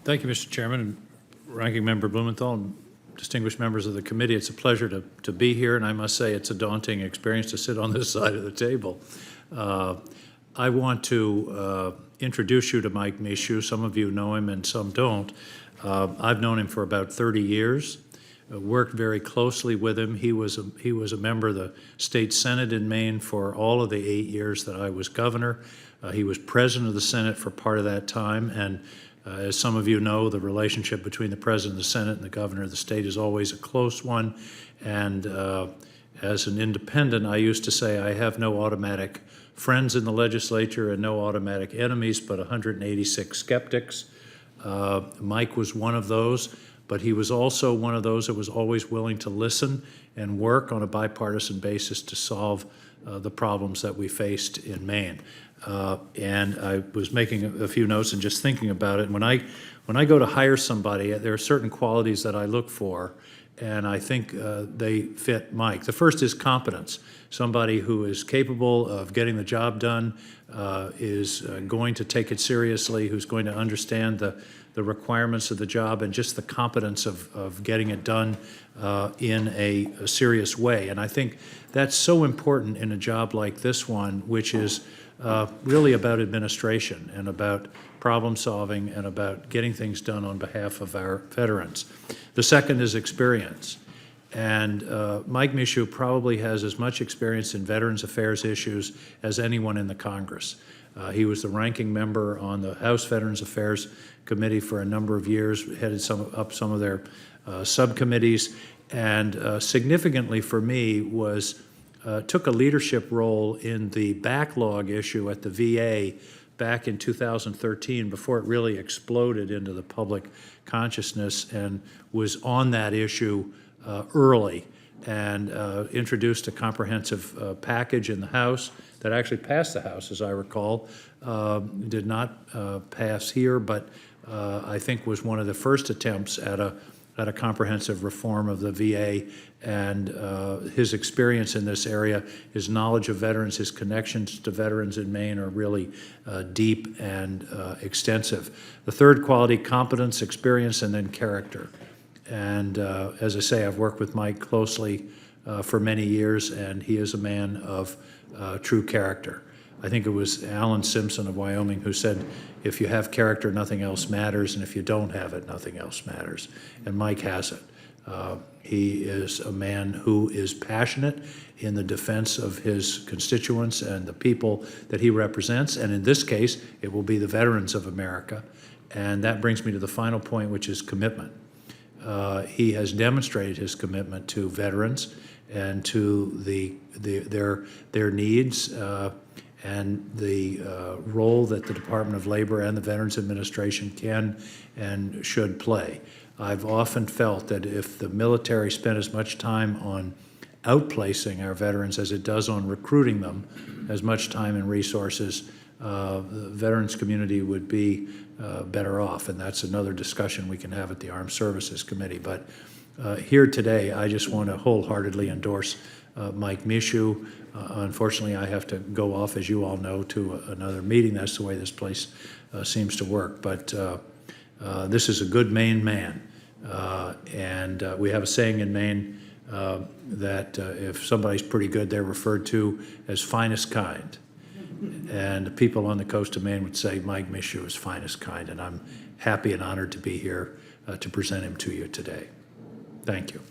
Thank you, Mr. Chairman, and Ranking Member Blumenthal, and distinguished members of the committee. It's a pleasure to be here, and I must say it's a daunting experience to sit on this side of the table. I want to introduce you to Mike Michaud. Some of you know him and some don't. I've known him for about 30 years. Worked very closely with him. He was a member of the state Senate in Maine for all of the 8 years that I was governor. He was president of the Senate for part of that time, and as some of you know, the relationship between the president of the Senate and the governor of the state is always a close one. And as an independent, I used to say I have no automatic friends in the legislature and no automatic enemies, but 186 skeptics. Mike was one of those, but he was also one of those that was always willing to listen and work on a bipartisan basis to solve the problems that we faced in Maine. And I was making a few notes and just thinking about it. When I go to hire somebody, there are certain qualities that I look for, and I think they fit Mike. The first is competence. Somebody who is capable of getting the job done, is going to take it seriously, who's going to understand the requirements of the job and just the competence of getting it done in a serious way. And I think that's so important in a job like this one, which is really about administration and about problem solving and about getting things done on behalf of our veterans. The second is experience. And Mike Michaud probably has as much experience in Veterans Affairs issues as anyone in the Congress. He was the ranking member on the House Veterans Affairs Committee for a number of years, headed up some of their subcommittees, and significantly for me was took a leadership role in the backlog issue at the VA back in 2013 before it really exploded into the public consciousness, and was on that issue early and introduced a comprehensive package in the House that actually passed the House, as I recall. Did not pass here, but I think was one of the first attempts at a comprehensive reform of the VA, and his experience in this area, his knowledge of veterans, his connections to veterans in Maine are really deep and extensive. The third quality, competence, experience, and then character. And as I say, I've worked with Mike closely for many years, and he is a man of true character. I think it was Alan Simpson of Wyoming who said, if you have character, nothing else matters, and if you don't have it, nothing else matters. And Mike has it. He is a man who is passionate in the defense of his constituents and the people that he represents, and in this case, it will be the veterans of America. And that brings me to the final point, which is commitment. He has demonstrated his commitment to veterans and to their needs and the role that the Department of Labor and the Veterans Administration can and should play. I've often felt that if the military spent as much time on outplacing our veterans as it does on recruiting them, as much time and resources, the veterans community would be better off, and that's another discussion we can have at the Armed Services Committee. But here today, I just want to wholeheartedly endorse Mike Michaud. Unfortunately, I have to go off, as you all know, to another meeting. That's the way this place seems to work. But this is a good Maine man. And we have a saying in Maine that if somebody's pretty good, they're referred to as finest kind. And the people on the coast of Maine would say Mike Michaud is finest kind, and I'm happy and honored to be here to present him to you today. Thank you.